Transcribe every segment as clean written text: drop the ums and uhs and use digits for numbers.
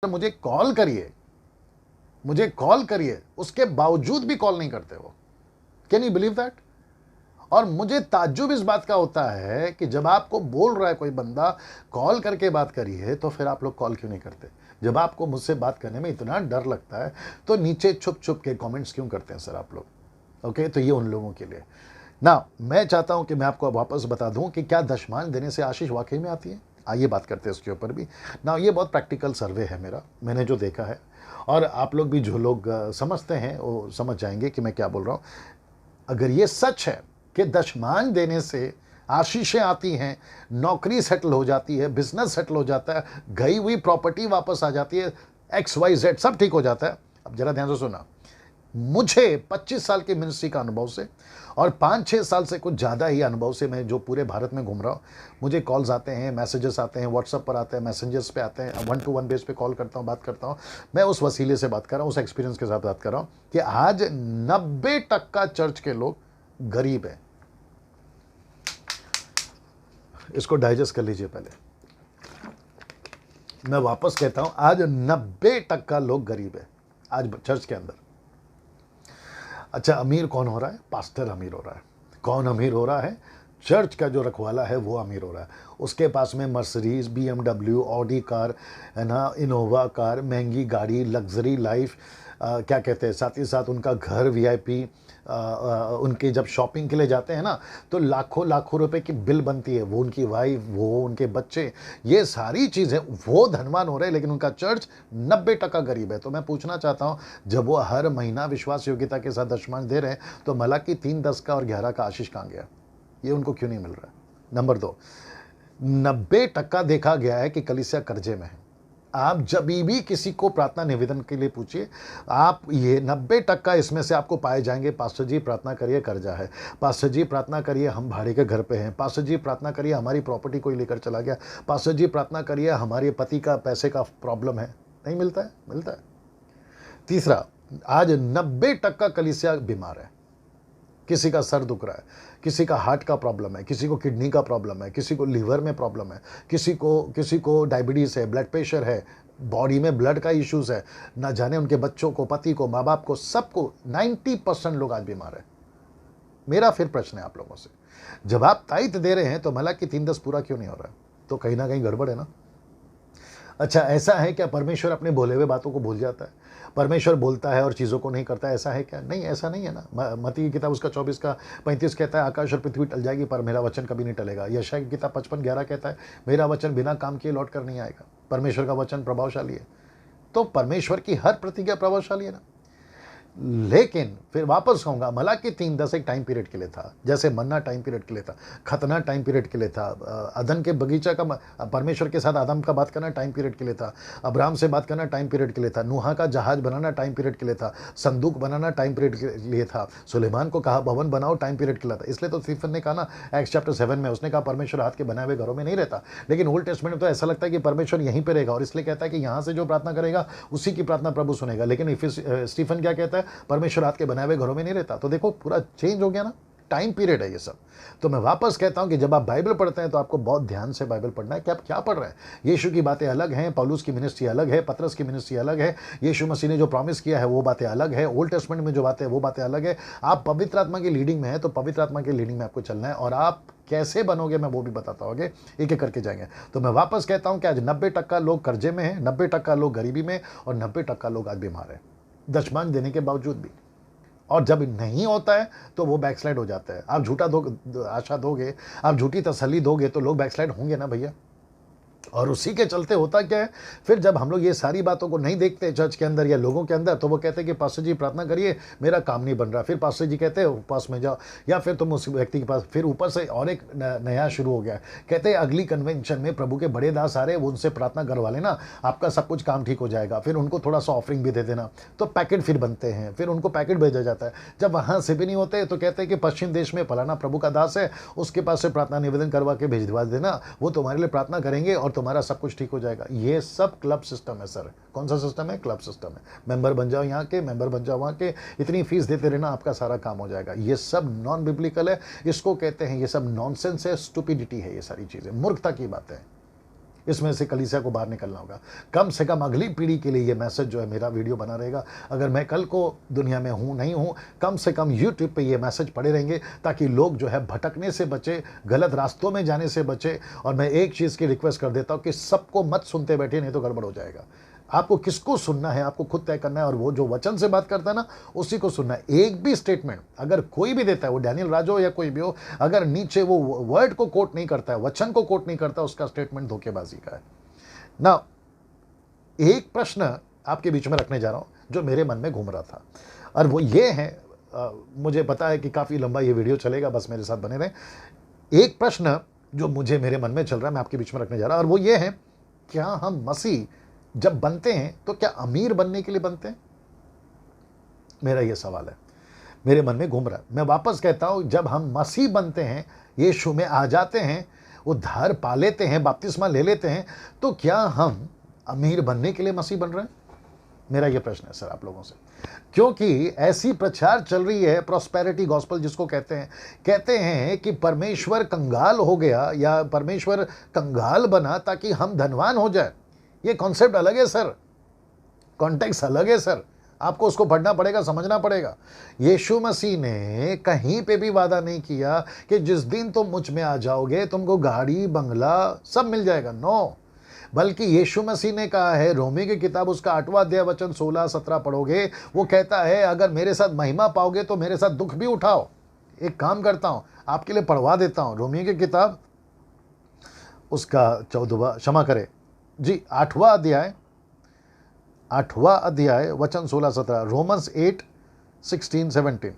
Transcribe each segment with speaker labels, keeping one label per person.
Speaker 1: मुझे कॉल करिए, मुझे कॉल करिए, उसके बावजूद भी कॉल नहीं करते वो। Can you believe that? और मुझे ताज्जुब इस बात का होता है कि जब आपको बोल रहा है कोई बंदा कॉल करके बात करिए, तो फिर आप लोग कॉल क्यों नहीं करते? जब आपको मुझसे बात करने में इतना डर लगता है तो नीचे छुप छुप के कमेंट्स क्यों करते हैं सर आप लोग? ओके, तो ये उन लोगों के लिए ना। मैं चाहता हूं कि मैं आपको वापस बता दूं कि क्या दशमान देने से आशीष वाकई में आती है। आइए बात करते हैं उसके ऊपर भी ना। ये बहुत प्रैक्टिकल सर्वे है मेरा, मैंने जो देखा है, और आप लोग भी जो लोग समझते हैं वो समझ जाएंगे कि मैं क्या बोल रहा हूं। अगर ये सच है कि दशमान देने से आशीषें आती हैं, नौकरी सेटल हो जाती है, बिजनेस सेटल हो जाता है, गई हुई प्रॉपर्टी वापस आ जाती है, XYZ सब ठीक हो जाता है। अब जरा ध्यान से सुना। मुझे 25 साल की मिनिस्ट्री का अनुभव से और 5-6 साल से कुछ ज़्यादा ही अनुभव से, मैं जो पूरे भारत में घूम रहा हूँ, मुझे कॉल्स आते हैं, मैसेजेस आते हैं, व्हाट्सएप पर आते हैं, मैसेंजर्स पे आते हैं, 1-to-1 बेस पे कॉल करता हूँ, बात करता हूँ। मैं उस वसीले से बात कर रहा हूँ, उस एक्सपीरियंस के साथ बात कर रहा हूँ कि आज 90% चर्च के लोग गरीब हैं। इसको डाइजेस्ट कर लीजिए पहले। मैं वापस कहता हूं, आज 90% लोग गरीब है आज चर्च के अंदर। अच्छा, अमीर कौन हो रहा है? पास्टर अमीर हो रहा है। कौन अमीर हो रहा है? चर्च का जो रखवाला है वो अमीर हो रहा है। उसके पास में मर्सिडीज, BMW, ऑडी कार है ना, इनोवा कार, महंगी गाड़ी, लग्जरी लाइफ, क्या कहते हैं, साथ ही साथ उनका घर VIP। उनके जब शॉपिंग के लिए जाते हैं ना, तो लाखों लाखों रुपए की बिल बनती है। वो उनकी वाइफ, वो उनके बच्चे, ये सारी चीज़ें, वो धनवान हो रहे हैं, लेकिन उनका चर्च 90% गरीब है। तो मैं पूछना चाहता हूँ, जब वो हर महीना विश्वास योग्यता के साथ दशमांश दे रहे हैं, तो मलाकी 3, 10 का और 11 का आशीष कहाँ गया? ये उनको क्यों नहीं मिल रहा है? नंबर 2, 90% देखा गया है कि कलीसिया कर्जे में है। आप जब भी किसी को प्रार्थना निवेदन के लिए पूछिए, आप ये 90% इसमें से आपको पाए जाएंगे, पास्टर जी प्रार्थना करिए कर्जा है, पास्टर जी प्रार्थना करिए हम भाड़े के घर पे हैं, पास्टर जी प्रार्थना करिए हमारी प्रॉपर्टी कोई लेकर चला गया, पास्टर जी प्रार्थना करिए हमारे पति का पैसे का प्रॉब्लम है। नहीं मिलता है? मिलता है। तीसरा, आज 90% कलीसिया बीमार है। किसी का सर दुख रहा है, किसी का हार्ट का प्रॉब्लम है, किसी को किडनी का प्रॉब्लम है, किसी को लीवर में प्रॉब्लम है, किसी को डायबिटीज़ है, ब्लड प्रेशर है, बॉडी में ब्लड का इश्यूज है, ना जाने उनके बच्चों को, पति को, माँ बाप को, सबको 90% लोग आज बीमार है। मेरा फिर प्रश्न है आप लोगों से, जब आप ताइत दे रहे हैं तो मलाकी 3:10 पूरा क्यों नहीं हो रहा है? तो कहीं ना कहीं गड़बड़ है ना। अच्छा, ऐसा है क्या परमेश्वर अपने बोले हुए बातों को भूल जाता है? परमेश्वर बोलता है और चीज़ों को नहीं करता है, ऐसा है क्या? नहीं, ऐसा नहीं है ना। मत्ती की किताब उसका 24:35 कहता है, आकाश और पृथ्वी टल जाएगी पर मेरा वचन कभी नहीं टलेगा। यशायाह की किताब 55:11 कहता है, मेरा वचन बिना काम किए लौट कर नहीं आएगा। परमेश्वर का वचन प्रभावशाली है, तो परमेश्वर की हर प्रतिज्ञा प्रभावशाली है ना। लेकिन फिर वापस कहूंगा, मलाकी 3:10 एक टाइम पीरियड के लिए था, जैसे मन्ना टाइम पीरियड के लिए था, खतना टाइम पीरियड के लिए था, अदन के बगीचा का परमेश्वर के साथ आदम का बात करना टाइम पीरियड के लिए था, अब्राहम से बात करना टाइम पीरियड के लिए था, नूहा का जहाज बनाना टाइम पीरियड के लिए था, संदूक बनाना टाइम पीरियड के लिए था, सुलेमान को कहा भवन बनाओ टाइम पीरियड के लिए था। इसलिए तो स्टीफन ने कहा ना, एक्स चैप्टर 7 में उसने कहा परमेश्वर हाथ के बनाए हुए घरों में नहीं रहता। लेकिन ओल्ड टेस्टमेंट में तो ऐसा लगता है कि परमेश्वर यहीं पर रहेगा, और इसलिए कहता है कि यहाँ से जो प्रार्थना करेगा उसी की प्रार्थना प्रभु सुनेगा। लेकिन स्टीफन क्या कहता है? परमेश्वर हाथ के बनाए हुए घरों में नहीं रहता। तो देखो, पूरा चेंज हो गया ना, टाइम पीरियड है ये सब। तो मैं वापस कहता हूं कि जब आप बाइबल पढ़ते हैं तो आपको बहुत ध्यान से बाइबल पढ़ना है कि आप क्या पढ़ रहे हैं। यीशु की बातें अलग हैं, पौलुस की मिनिस्ट्री अलग है, पतरस की मिनिस्ट्री अलग है, यीशु मसीह ने जो प्रॉमिस किया है वो बातें अलग है, ओल्ड टेस्टमेंट में जो बातें वो बातें अलग है। आप पवित्र आत्मा की लीडिंग में है, तो पवित्र आत्मा की लीडिंग में आपको चलना है, और आप कैसे बनोगे मैं वो भी बताता हूँ, आगे एक एक करके जाएंगे। तो मैं वापस कहता हूं कि आज 90% लोग कर्जे में हैं, 90% लोग गरीबी में, और 90% लोग आज बीमार हैं, दशमांश देने के बावजूद भी। और जब नहीं होता है तो वो बैकस्लाइड हो जाता है। आप झूठा आशा दोगे, आप झूठी तसल्ली दोगे, तो लोग बैकस्लाइड होंगे ना भैया। और उसी के चलते होता क्या है, फिर जब हम लोग ये सारी बातों को नहीं देखते चर्च के अंदर या लोगों के अंदर, तो वो कहते हैं कि पास्टर जी प्रार्थना करिए मेरा काम नहीं बन रहा। फिर पास्टर जी कहते हैं उपवास में जाओ, या फिर तुम उस व्यक्ति के पास, फिर ऊपर से और एक नया शुरू हो गया, कहते हैं अगली कन्वेंशन में प्रभु के बड़े दास आ रहे हैं, वो उनसे प्रार्थना करवा लेना, आपका सब कुछ काम ठीक हो जाएगा। फिर उनको थोड़ा सा ऑफरिंग भी दे देना। तो पैकेट फिर बनते हैं, फिर उनको पैकेट भेजा जाता है। जब वहाँ से भी नहीं होते तो कहते हैं कि पश्चिम देश में फलाना प्रभु का दास है, उसके पास से प्रार्थना निवेदन करवा के भेजवा देना, वो तुम्हारे लिए प्रार्थना करेंगे और तुम्हारा सब कुछ ठीक हो जाएगा। ये सब क्लब सिस्टम है सर। कौन सा सिस्टम है? क्लब सिस्टम है। मेंबर बन जाओ यहाँ के, मेंबर बन जाओ वहाँ के, इतनी फीस देते रहना, आपका सारा काम हो जाएगा। ये सब नॉन बिब्लिकल है, इसको कहते हैं, ये सब नॉनसेंस है, स्टुपिडिटी है, ये सारी चीजें मूर्खता की बातें हैं। इसमें से कलीसिया को बाहर निकलना होगा। कम से कम अगली पीढ़ी के लिए ये मैसेज जो है मेरा वीडियो बना रहेगा। अगर मैं कल को दुनिया में हूँ नहीं हूँ, कम से कम यूट्यूब पे ये मैसेज पड़े रहेंगे, ताकि लोग जो है भटकने से बचे, गलत रास्तों में जाने से बचे। और मैं एक चीज़ की रिक्वेस्ट कर देता हूँ कि सबको मत सुनते बैठे, नहीं तो गड़बड़ हो जाएगा। आपको किसको सुनना है आपको खुद तय करना है, और वो जो वचन से बात करता है ना उसी को सुनना है। एक भी स्टेटमेंट अगर कोई भी देता है, वो डैनियल राजो हो या कोई भी हो, अगर नीचे वो वर्ड को कोट नहीं करता है, वचन को कोट नहीं करता, उसका स्टेटमेंट धोखेबाजी का है ना। एक प्रश्न आपके बीच में रखने जा रहा हूं जो मेरे मन में घूम रहा था, और वो ये है, मुझे पता है कि काफ़ी लंबा ये वीडियो चलेगा, बस मेरे साथ बने रहें। एक प्रश्न जो मुझे मेरे मन में चल रहा है, मैं आपके बीच में रखने जा रहा हूं, और वो ये है, क्या हम मसीह जब बनते हैं तो क्या अमीर बनने के लिए बनते हैं? मेरा ये सवाल है, मेरे मन में घूम रहा है। मैं वापस कहता हूं, जब हम मसीह बनते हैं, यीशु में आ जाते हैं, उद्धार पा लेते हैं, बपतिस्मा ले लेते हैं, तो क्या हम अमीर बनने के लिए मसीह बन रहे हैं? मेरा ये प्रश्न है सर आप लोगों से, क्योंकि ऐसी प्रचार चल रही है, प्रॉस्पेरिटी गॉस्पेल जिसको कहते हैं कि परमेश्वर कंगाल हो गया या परमेश्वर कंगाल बना ताकि हम धनवान हो जाए। ये कॉन्सेप्ट अलग है सर, कॉन्टेक्स्ट अलग है सर, आपको उसको पढ़ना पड़ेगा, समझना पड़ेगा। यीशु मसीह ने कहीं पे भी वादा नहीं किया कि जिस दिन तुम मुझ में आ जाओगे तुमको गाड़ी बंगला सब मिल जाएगा, नो। बल्कि यीशु मसीह ने कहा है, रोमी की किताब उसका 8वां अध्याय वचन 16-17 पढ़ोगे, वो कहता है अगर मेरे साथ महिमा पाओगे तो मेरे साथ दुख भी उठाओ। एक काम करता हूं, आपके लिए पढ़वा देता हूं, रोमी की किताब उसका 14वां, क्षमा करे जी, 8वां अध्याय वचन 16-17, रोमन्स 8:16-17,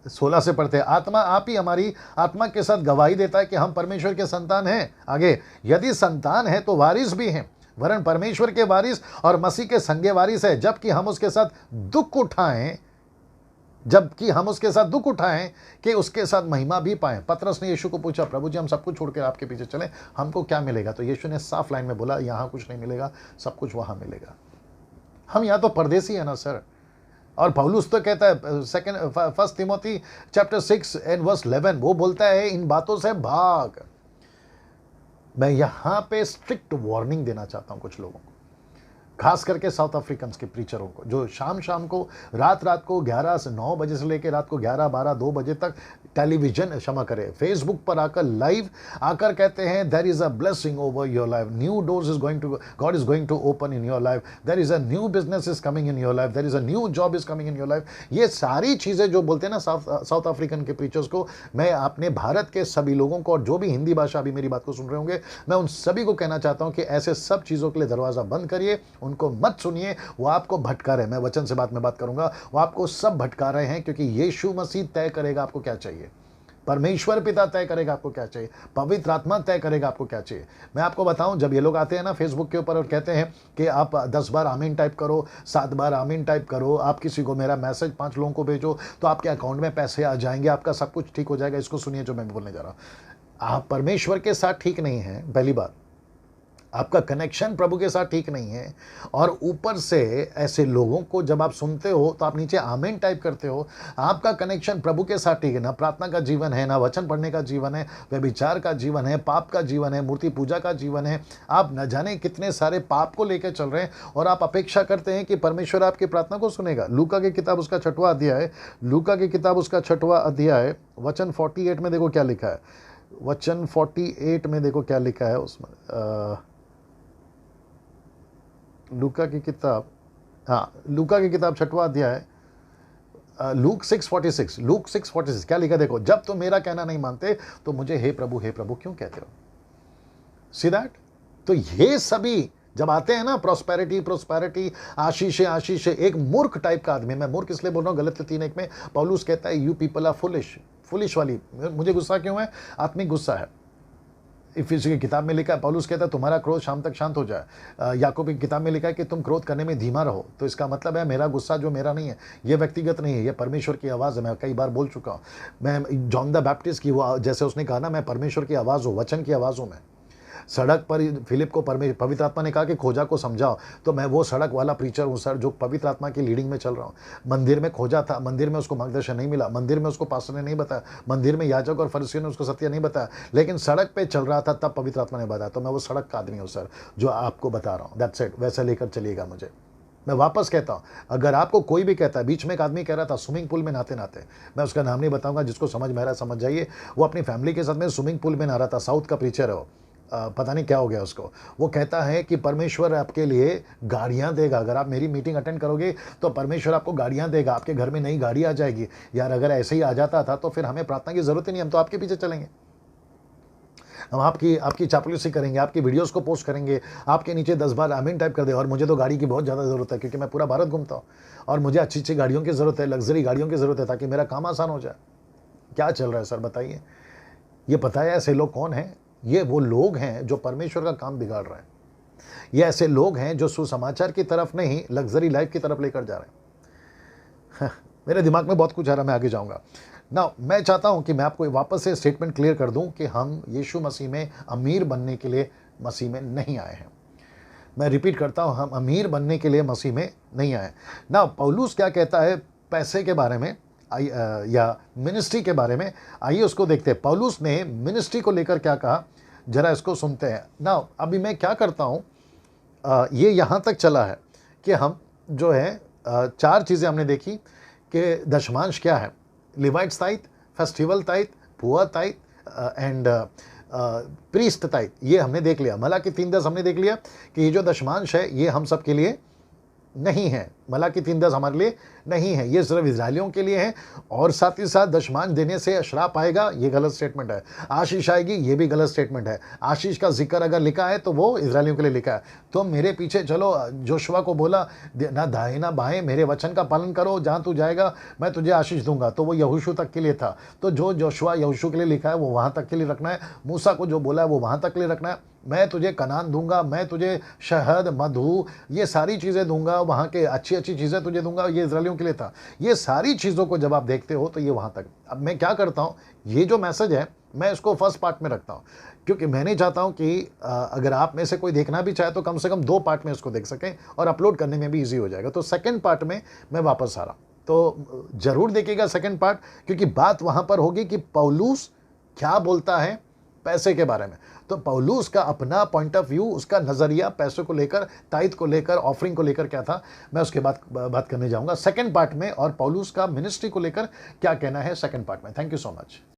Speaker 1: 16 से पढ़ते हैं। आत्मा आप ही हमारी आत्मा के साथ गवाही देता है कि हम परमेश्वर के संतान हैं। आगे, यदि संतान है तो वारिस भी हैं, वरन परमेश्वर के वारिस और मसीह के संगे वारिस है, जबकि हम उसके साथ दुख उठाएं कि उसके साथ महिमा भी पाएं। पतरस ने यीशु को पूछा, प्रभु जी हम सब कुछ छोड़कर आपके पीछे चलें, हमको क्या मिलेगा? तो यीशु ने साफ लाइन में बोला, यहाँ कुछ नहीं मिलेगा, सब कुछ वहाँ मिलेगा। हम यहाँ तो परदेसी है ना सर। और पौलुस तो कहता है, फर्स्ट तिमोथी चैप्टर 6:11, वो बोलता है इन बातों से भाग। मैं यहाँ पे स्ट्रिक्ट वार्निंग देना चाहता हूँ कुछ लोगों को, खास करके साउथ अफ्रीकन के प्रीचरों को, जो शाम को रात को 11 से 9 बजे से लेकर रात को 11, 12, 2 बजे तक टेलीविजन, क्षमा करें, फेसबुक पर आकर लाइव आकर कहते हैं there is a blessing over your life, new doors is going to, god is going to open in your life, there is a new business is coming in your life, there is a new job is coming in your life. ये सारी चीजें जो बोलते हैं ना south African के preachers को, मैं अपने भारत के सभी लोगों को, और जो भी हिंदी भाषा अभी मेरी बात को सुन रहे होंगे, मैं उन सभी को कहना चाहता हूं कि ऐसे सब चीजों के लिए दरवाजा बंद करिए, उनको मत सुनिए, वो आपको भटका रहे हैं। मैं वचन से बात में बात करूंगा, वो आपको सब भटका रहे हैं, क्योंकि यीशु मसीह तय करेगा आपको क्या चाहिए, परमेश्वर पिता तय करेगा आपको क्या चाहिए, पवित्र आत्मा तय करेगा आपको क्या चाहिए। मैं आपको बताऊं, जब ये लोग आते हैं ना फेसबुक के ऊपर और कहते हैं कि आप 10 बार आमीन टाइप करो, 7 बार आमीन टाइप करो, आप किसी को मेरा मैसेज 5 लोगों को भेजो तो आपके अकाउंट में पैसे आ जाएंगे, आपका सब कुछ ठीक हो जाएगा। इसको सुनिए जो मैं बोलने जा रहा हूं। आप परमेश्वर के साथ ठीक नहीं है, पहली बात, आपका कनेक्शन प्रभु के साथ ठीक नहीं है, और ऊपर से ऐसे लोगों को जब आप सुनते हो तो आप नीचे आमीन टाइप करते हो, आपका कनेक्शन प्रभु के साथ ठीक है ना, प्रार्थना का जीवन है ना, वचन पढ़ने का जीवन है, व्यभिचार का जीवन है, पाप का जीवन है, मूर्ति पूजा का जीवन है, आप न जाने कितने सारे पाप को लेकर चल रहे हैं, और आप अपेक्षा करते हैं कि परमेश्वर आपकी प्रार्थना को सुनेगा। लूका की किताब उसका 6वां अध्याय वचन 48 में देखो क्या लिखा है, वचन 48 में देखो क्या लिखा है उसमें, लूका की किताब 6वां अध्याय, लूक 6:46 क्या लिखा देखो, जब तुम मेरा कहना नहीं मानते तो मुझे हे प्रभु क्यों कहते हो। See that? तो ये सभी जब आते हैं ना, प्रोस्पेरिटी, आशीष, एक मूर्ख टाइप का आदमी, मैं मूर्ख इसलिए बोल रहा हूँ, गलत 3:1 में पौलुस कहता है यू पीपल आर फुलिश वाली, मुझे गुस्सा क्यों है? आत्मिक गुस्सा है। इफिसियों की किताब में लिखा है, पौलुस कहता है तुम्हारा क्रोध शाम तक शांत हो जाए। याकूब की किताब में लिखा है कि तुम क्रोध करने में धीमा रहो। तो इसका मतलब है मेरा गुस्सा जो मेरा नहीं है, ये व्यक्तिगत नहीं है, ये परमेश्वर की आवाज़ है। मैं कई बार बोल चुका हूँ, मैं जॉन द बैप्टिस्ट की वो, जैसे उसने कहा ना, मैं परमेश्वर की आवाज़ हूँ, वचन की आवाज़ हूँ मैं। सड़क पर फिलिप को पवित्र आत्मा ने कहा कि खोजा को समझाओ, तो मैं वो सड़क वाला प्रीचर हूँ सर, जो पवित्र आत्मा की लीडिंग में चल रहा हूँ। मंदिर में खोजा था, मंदिर में उसको मार्गदर्शन नहीं मिला, मंदिर में उसको पास्टर ने नहीं बताया, मंदिर में याजक और फरीसियों ने उसको सत्य नहीं बताया, लेकिन सड़क पे चल रहा था तब पवित्र आत्मा ने बताया। तो मैं वो सड़क का आदमी हूँ सर, जो आपको बता रहा हूँ। दैट्स इट, वैसा लेकर चलिएगा मुझे। मैं वापस कहता हूँ, अगर आपको कोई भी कहता है, बीच में एक आदमी कह रहा था स्विमिंग पूल में नहाते नहाते, मैं उसका नाम नहीं बताऊंगा, जिसको समझ में आ रहा है समझ जाइए, वो अपनी फैमिली के साथ में स्विमिंग पूल में नहा रहा था, साउथ का प्रीचर है वो, पता नहीं क्या हो गया उसको। वो कहता है कि परमेश्वर आपके लिए गाड़ियां देगा, अगर आप मेरी मीटिंग अटेंड करोगे तो परमेश्वर आपको गाड़ियां देगा, आपके घर में नई गाड़ी आ जाएगी। यार अगर ऐसे ही आ जाता था तो फिर हमें प्रार्थना की जरूरत ही नहीं, हम तो आपके पीछे चलेंगे, हम आपकी चापलूसी करेंगे, आपकी वीडियोस को पोस्ट करेंगे, आपके नीचे 10 बार आमीन टाइप कर दे। और मुझे तो गाड़ी की बहुत ज़्यादा ज़रूरत है, क्योंकि मैं पूरा भारत घूमता हूँ और मुझे अच्छी अच्छी गाड़ियों की ज़रूरत है, लग्जरी गाड़ियों की ज़रूरत है, ताकि मेरा काम आसान हो जाए। क्या चल रहा है सर बताइए? ये पता है ऐसे लोग कौन हैं? ये वो लोग हैं जो परमेश्वर का काम बिगाड़ रहे हैं। ये ऐसे लोग हैं जो सुसमाचार की तरफ नहीं, लग्जरी लाइफ की तरफ लेकर जा रहे हैं। मेरे दिमाग में बहुत कुछ आ रहा है, मैं आगे जाऊंगा ना। मैं चाहता हूं कि मैं आपको वापस से स्टेटमेंट क्लियर कर दूं कि हम यीशु मसीह में अमीर बनने के लिए मसीह में नहीं आए हैं। मैं रिपीट करता हूं, हम अमीर बनने के लिए मसीह में नहीं आए ना। पौलुस क्या कहता है पैसे के बारे में या मिनिस्ट्री के बारे में, आइए उसको देखते हैं। पौलुस ने मिनिस्ट्री को लेकर क्या कहा, जरा इसको सुनते हैं ना। अभी मैं क्या करता हूं, ये यहाँ तक चला है कि हम जो है 4 चीज़ें हमने देखी कि दशमांश क्या है, Levites tithe, festival tithe, poor tithe and priest tithe, ये हमने देख लिया। मलाकी 3:10 हमने देख लिया कि ये जो दशमांश है ये हम सब के लिए नहीं है। मलाकी 3:10 हमारे लिए नहीं है, ये सिर्फ इजरायलियों के लिए है। और साथ ही साथ दशमांश देने से श्राप आएगा, ये गलत स्टेटमेंट है। आशीष आएगी, ये भी गलत स्टेटमेंट है। आशीष का जिक्र अगर लिखा है तो वो इजरायलियों के लिए लिखा है। तो मेरे पीछे चलो, जोशुआ को बोला ना दाएं ना बाएं, मेरे वचन का पालन करो, जहाँ तू जाएगा मैं तुझे आशीष दूंगा। तो वो यहोशू तक के लिए था। तो जो जोशुआ यहोशू के लिए लिखा है वो वहाँ तक के लिए रखना है। मूसा को जो बोला है वो वहाँ तक के लिए रखना है। मैं तुझे कनान दूंगा, मैं तुझे शहद मधु ये सारी चीज़ें दूंगा, वहाँ के अच्छी अच्छी चीज़ें तुझे दूंगा, ये इजरायलियों के लिए था। ये सारी चीज़ों को जब आप देखते हो तो ये वहाँ तक। अब मैं क्या करता हूँ, ये जो मैसेज है मैं इसको फर्स्ट पार्ट में रखता हूँ, क्योंकि मैं नहीं चाहता हूँ कि अगर आप में से कोई देखना भी चाहे तो कम से कम 2 पार्ट में इसको देख सकें और अपलोड करने में भी ईजी हो जाएगा। तो सेकेंड पार्ट में मैं वापस आ रहा हूँ, तो जरूर देखिएगा सेकेंड पार्ट, क्योंकि बात वहाँ पर होगी कि पौलुस क्या बोलता है पैसे के बारे में। तो पौलुस का अपना पॉइंट ऑफ व्यू, उसका नजरिया पैसे को लेकर, ताइद को लेकर, ऑफरिंग को लेकर क्या था, मैं उसके बाद बात करने जाऊंगा सेकंड पार्ट में। और पौलुस का मिनिस्ट्री को लेकर क्या कहना है सेकंड पार्ट में। Thank you so much.